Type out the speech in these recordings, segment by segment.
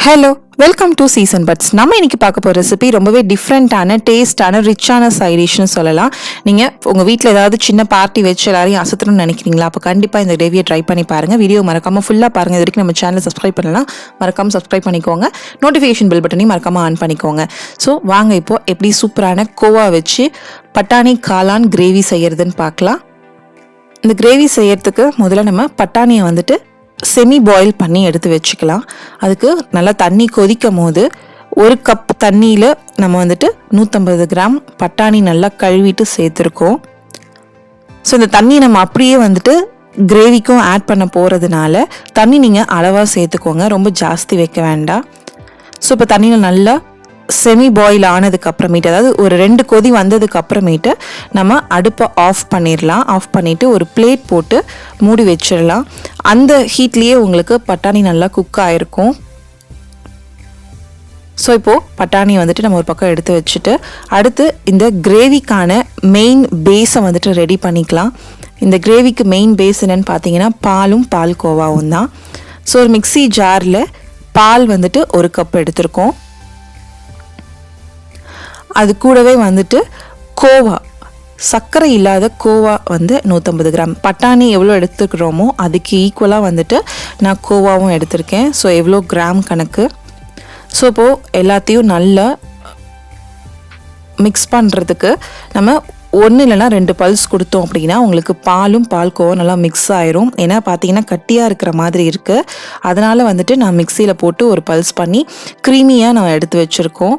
Hello, welcome to season buds. நம்ம இன்னைக்கு பார்க்க போகிற ரெசிபி ரொம்பவே டிஃப்ரெண்ட்டான, டேஸ்டான, ரிச்சான சைட் டிஷ்னு சொல்லலாம். நீங்கள் உங்கள் வீட்டில் ஏதாவது சின்ன பார்ட்டி வச்சு எல்லாரையும் அசத்தணும்னு நினைக்கிறீங்களா? அப்போ கண்டிப்பாக இந்த கிரேவியை ட்ரை பண்ணி பாருங்கள். வீடியோ மறக்காமல் ஃபுல்லாக பாருங்கள். இது வரைக்கும் நம்ம சேனலை சப்ஸ்கிரைப் பண்ணலாம், மறக்காமல் சப்ஸ்கிரைப் பண்ணிக்கோங்க. நோட்டிஃபிகேஷன் பெல் பட்டனையும் மறக்காமல் ஆன் பண்ணிக்கோங்க. ஸோ வாங்க இப்போது எப்படி சூப்பரான கோவா வச்சு பட்டாணி காளான் கிரேவி செய்கிறதுன்னு பார்க்கலாம். இந்த கிரேவி செய்யறதுக்கு முதல்ல நம்ம பட்டாணியை வந்துட்டு செமி பாயில் பண்ணி எடுத்து வச்சுக்கலாம். அதுக்கு நல்லா தண்ணி கொதிக்கும் போது ஒரு கப் தண்ணியில் நம்ம வந்துட்டு 150 கிராம் பட்டாணி நல்லா கழுவிட்டு சேர்த்துருக்கோம். ஸோ இந்த தண்ணி நம்ம அப்படியே வந்துட்டு கிரேவிக்கும் ஆட் பண்ண போகிறதுனால தண்ணி நீங்கள் அளவாக சேர்த்துக்கோங்க, ரொம்ப ஜாஸ்தி வைக்க வேண்டாம். ஸோ இப்போ தண்ணியில் நல்லா செமி பாயில் ஆனதுக்கு அப்புறமேட்டு, அதாவது ஒரு 2 கொதி வந்ததுக்கு அப்புறமேட்டு நம்ம அடுப்பை ஆஃப் பண்ணிடலாம். ஆஃப் பண்ணிவிட்டு ஒரு பிளேட் போட்டு மூடி வச்சிடலாம். அந்த ஹீட்லேயே உங்களுக்கு பட்டாணி நல்லா குக் ஆகிருக்கும். ஸோ இப்போது பட்டாணி வந்துட்டு நம்ம ஒரு பக்கம் எடுத்து வச்சுட்டு அடுத்து இந்த கிரேவிக்கான மெயின் பேஸை வந்துட்டு ரெடி பண்ணிக்கலாம். இந்த கிரேவிக்கு மெயின் பேஸ் என்னென்னு பார்த்தீங்கன்னா பாலும் பால் கோவாவும் தான். ஸோ ஒரு மிக்ஸி ஜாரில் பால் வந்துட்டு 1 கப் எடுத்திருக்கோம். அது கூடவே வந்துட்டு கோவா, சர்க்கரை இல்லாத கோவா வந்து 150 கிராம். பட்டாணி எவ்வளோ எடுத்துக்கிறோமோ அதுக்கு ஈக்குவலாக வந்துட்டு நான் கோவாவும் எடுத்திருக்கேன். ஸோ எவ்வளோ கிராம் கணக்கு. ஸோ இப்போது எல்லாத்தையும் நல்லா மிக்ஸ் பண்ணுறதுக்கு நம்ம 1 இல்லைனா 2 பல்ஸ் கொடுத்தோம் அப்படின்னா உங்களுக்கு பாலும் பால் கோவா நல்லா மிக்ஸ் ஆயிரும். ஏன்னா பார்த்தீங்கன்னா கட்டியாக இருக்கிற மாதிரி இருக்குது. அதனால் வந்துட்டு நான் மிக்சியில் போட்டு ஒரு பல்ஸ் பண்ணி க்ரீமியாக நான் எடுத்து வச்சுருக்கோம்.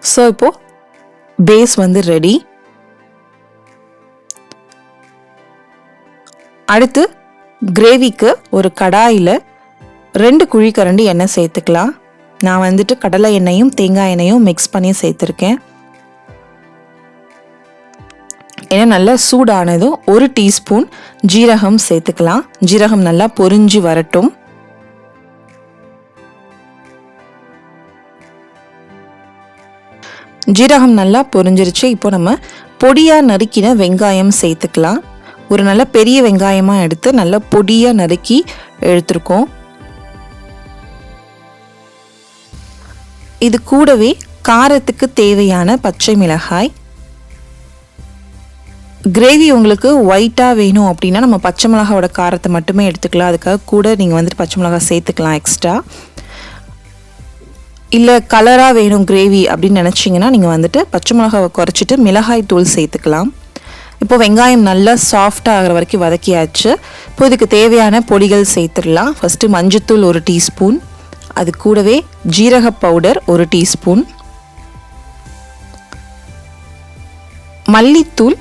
ஸோ இப்போது பேஸ் வந்து ரெடி. அடுத்து கிரேவிக்கு ஒரு கடாயில் 2 குழிக்கரண்டி எண்ணெய் சேர்த்துக்கலாம். நான் வந்துட்டு கடலை எண்ணெயும் தேங்காய் எண்ணெயும் மிக்ஸ் பண்ணி சேர்த்துருக்கேன். ஏன்னா நல்லா சூடானதும் 1 டீஸ்பூன் ஜீரகம் சேர்த்துக்கலாம். ஜீரகம் நல்லா பொரிஞ்சு வரட்டும். ஜீரகம் நல்லா பொரிஞ்சிருச்சு. இப்போ நம்ம பொடியாக நறுக்கின வெங்காயம் சேர்த்துக்கலாம். ஒரு நல்ல பெரிய வெங்காயமாக எடுத்து நல்லா பொடியாக நறுக்கி எடுத்துருக்கோம். இது கூடவே காரத்துக்கு தேவையான பச்சை மிளகாய். கிரேவி உங்களுக்கு ஒயிட்டாக வேணும் அப்படின்னா நம்ம பச்சை மிளகாயோட காரத்தை மட்டுமே எடுத்துக்கலாம். அதுக்காக கூட நீங்கள் வந்துட்டு பச்சை மிளகாய் சேர்த்துக்கலாம் எக்ஸ்ட்ரா. இல்லை கலராக வேணும் கிரேவி அப்படின்னு நினச்சிங்கன்னா நீங்கள் வந்துட்டு பச்சை மிளகாவை குறைச்சிட்டு மிளகாய் தூள் சேர்த்துக்கலாம். இப்போ வெங்காயம் நல்லா சாஃப்டாக ஆகிற வரைக்கும் வதக்கியாச்சு. இப்போ இதுக்கு தேவையான பொடிகள் சேர்த்துடலாம். ஃபஸ்ட்டு மஞ்சத்தூள் 1 டீஸ்பூன், அது கூடவே ஜீரக பவுடர் 1 டீஸ்பூன், மல்லித்தூள்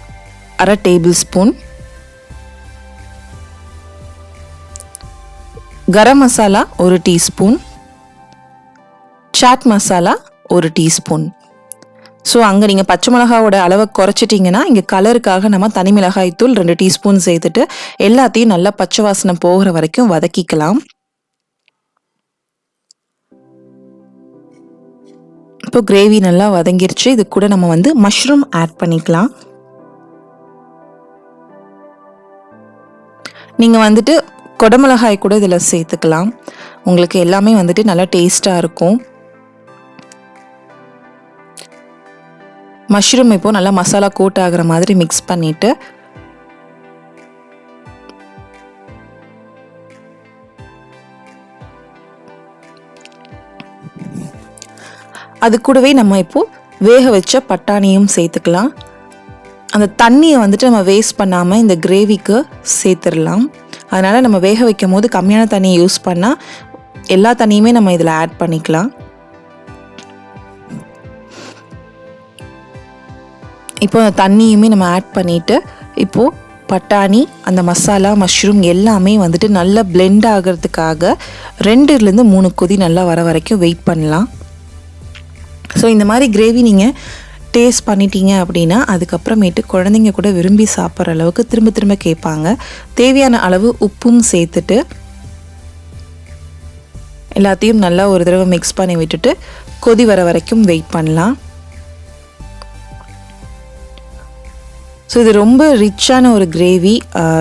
1/2 tablespoon, garam masala 1 teaspoon, chaat masala 1 teaspoon. So அங்கே நீங்கள் பச்சை மிளகாவோட அளவை குறைச்சிட்டிங்கன்னா இங்கே கலருக்காக நம்ம தனி மிளகாய் தூள் 2 டீஸ்பூன் சேர்த்துட்டு எல்லாத்தையும் நல்லா பச்சை வாசனை போகிற வரைக்கும் வதக்கிக்கலாம். இப்போ கிரேவி நல்லா வதங்கிருச்சு. இது கூட நம்ம வந்து மஷ்ரூம் ஆட் பண்ணிக்கலாம். நீங்கள் வந்துட்டு கொடமிளகாய் கூட இதில் சேர்த்துக்கலாம். உங்களுக்கு எல்லாமே வந்துட்டு நல்லா டேஸ்ட்டாக இருக்கும். மஷ்ரூம் இப்போ நல்லா மசாலா கோட் ஆகிற மாதிரி மிக்ஸ் பண்ணிவிட்டு அது கூடவே நம்ம இப்போது வேக வச்ச பட்டாணியும் சேர்த்துக்கலாம். அந்த தண்ணியை வந்துட்டு நம்ம வேஸ்ட் பண்ணாமல் இந்த கிரேவிக்கு சேர்த்துடலாம். அதனால் நம்ம வேக வைக்கும் போது கம்மியான தண்ணியை யூஸ் பண்ணால் எல்லா தண்ணியுமே நம்ம இதில் ஆட் பண்ணிக்கலாம். இப்போ அந்த தண்ணியுமே நம்ம ஆட் பண்ணிவிட்டு இப்போது பட்டாணி, அந்த மசாலா, மஷ்ரூம் எல்லாமே வந்துட்டு நல்லா பிளெண்ட் ஆகிறதுக்காக 2லேருந்து 3 கொதி நல்லா வர வரைக்கும் வெயிட் பண்ணலாம். ஸோ இந்த மாதிரி கிரேவி நீங்கள் டேஸ்ட் பண்ணிட்டீங்க அப்படின்னா அதுக்கப்புறமேட்டு குழந்தைங்க கூட விரும்பி சாப்பிட்ற அளவுக்கு திரும்ப திரும்ப கேட்பாங்க. தேவையான அளவு உப்பும் சேர்த்துட்டு எல்லாத்தையும் நல்லா ஒரு தடவை மிக்ஸ் பண்ணி விட்டுட்டு கொதி வர வரைக்கும் வெயிட் பண்ணலாம். ஸோ இது ரொம்ப ரிச்சான ஒரு கிரேவி,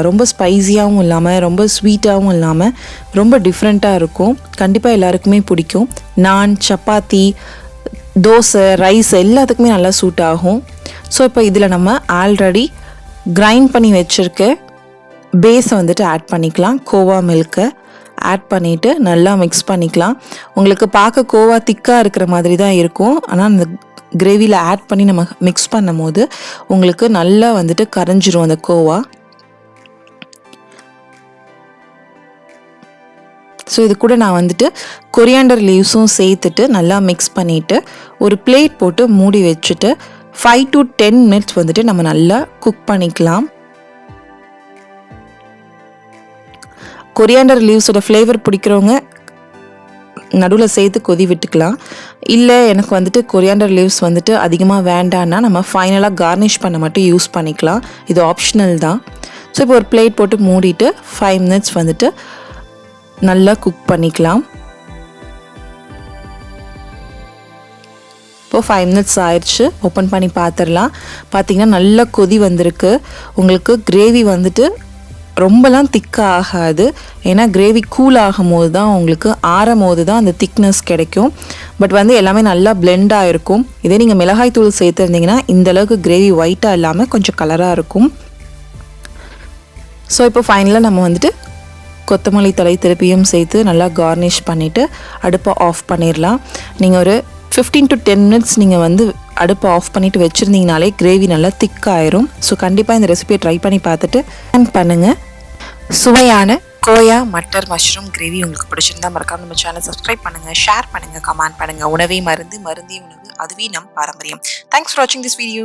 ரொம்ப ஸ்பைஸியாகவும் இல்லாமல் ரொம்ப ஸ்வீட்டாகவும் இல்லாமல் ரொம்ப டிஃப்ரெண்ட்டாக இருக்கும். கண்டிப்பாக எல்லாருக்குமே பிடிக்கும். நான், சப்பாத்தி, தோசை, ரைஸ் எல்லாத்துக்குமே நல்லா சூட் ஆகும். ஸோ இப்போ இதில் நம்ம ஆல்ரெடி கிரைண்ட் பண்ணி வச்சுருக்க பேஸை வந்துட்டு ஆட் பண்ணிக்கலாம். கோவா மில்கை ஆட் பண்ணிவிட்டு நல்லா மிக்ஸ் பண்ணிக்கலாம். உங்களுக்கு பார்க்க கோவா திக்காக இருக்கிற மாதிரி தான் இருக்கும். ஆனால் அந்த கிரேவியில் ஆட் பண்ணி நம்ம மிக்ஸ் பண்ணும் போது உங்களுக்கு நல்லா வந்துட்டு கரைஞ்சிரும் அந்த கோவா. ஸோ இது கூட நான் வந்துட்டு கொரியாண்டர் லீவ்ஸும் சேர்த்துட்டு நல்லா மிக்ஸ் பண்ணிவிட்டு ஒரு பிளேட் போட்டு மூடி வச்சுட்டு 5 to 10 minutes வந்துட்டு நம்ம நல்லா குக் பண்ணிக்கலாம். கொரியாண்டர் லீவ்ஸோட ஃப்ளேவர் பிடிக்கிறவங்க நடுவில் சேர்த்து கொதி விட்டுக்கலாம். இல்லை எனக்கு வந்துட்டு கொரியாண்டர் லீவ்ஸ் வந்துட்டு அதிகமாக வேண்டான்னா நம்ம ஃபைனலாக கார்னிஷ் பண்ண மட்டும் யூஸ் பண்ணிக்கலாம். இது ஆப்ஷனல் தான். ஸோ இப்போ ஒரு பிளேட் போட்டு மூடிட்டு 5 minutes வந்துட்டு நல்லா குக் பண்ணிக்கலாம். இப்போது 5 minutes ஆயிடுச்சு. ஓப்பன் பண்ணி பார்த்துடலாம். பார்த்திங்கன்னா நல்லா கொதி வந்திருக்கு. உங்களுக்கு கிரேவி வந்துட்டு ரொம்பலாம் திக்காக ஆகாது. ஏன்னா கிரேவி கூல் ஆகும் போது தான் உங்களுக்கு ஆறும் போது தான் அந்த திக்னஸ் கிடைக்கும். பட் வந்து எல்லாமே நல்லா பிளெண்டாக இருக்கும். இதே நீங்கள் மிளகாய் தூள் சேர்த்துருந்தீங்கன்னா இந்தளவுக்கு கிரேவி ஒயிட்டாக இல்லாமல் கொஞ்சம் கலராக இருக்கும். ஸோ இப்போ ஃபைனலாக நம்ம வந்துட்டு கொத்தமல்லி தழை திருப்பியும் சேர்த்து நல்லா கார்னிஷ் பண்ணிவிட்டு அடுப்பை ஆஃப் பண்ணிடலாம். நீங்கள் ஒரு 15 to 10 minutes நீங்கள் வந்து அடுப்பை ஆஃப் பண்ணிவிட்டு வச்சுருந்தீங்கனாலே கிரேவி நல்லா திக்காயிரும். ஸோ கண்டிப்பாக இந்த ரெசிபியை ட்ரை பண்ணி பார்த்துட்டு பண்ணுங்கள். சுவையான கோயா மட்டர் மஷ்ரூம் கிரேவி உங்களுக்கு பிடிச்சிருந்தா மறக்காம நம்ம சேனல் சப்ஸ்கிரைப் பண்ணுங்கள், ஷேர் பண்ணுங்கள், கமெண்ட் பண்ணுங்கள். உணவே மருந்து, மருந்தே உணவு, அதுவே நம் பாரம்பரியம். தேங்க்ஸ் ஃபார் வாட்சிங் திஸ் வீடியோ.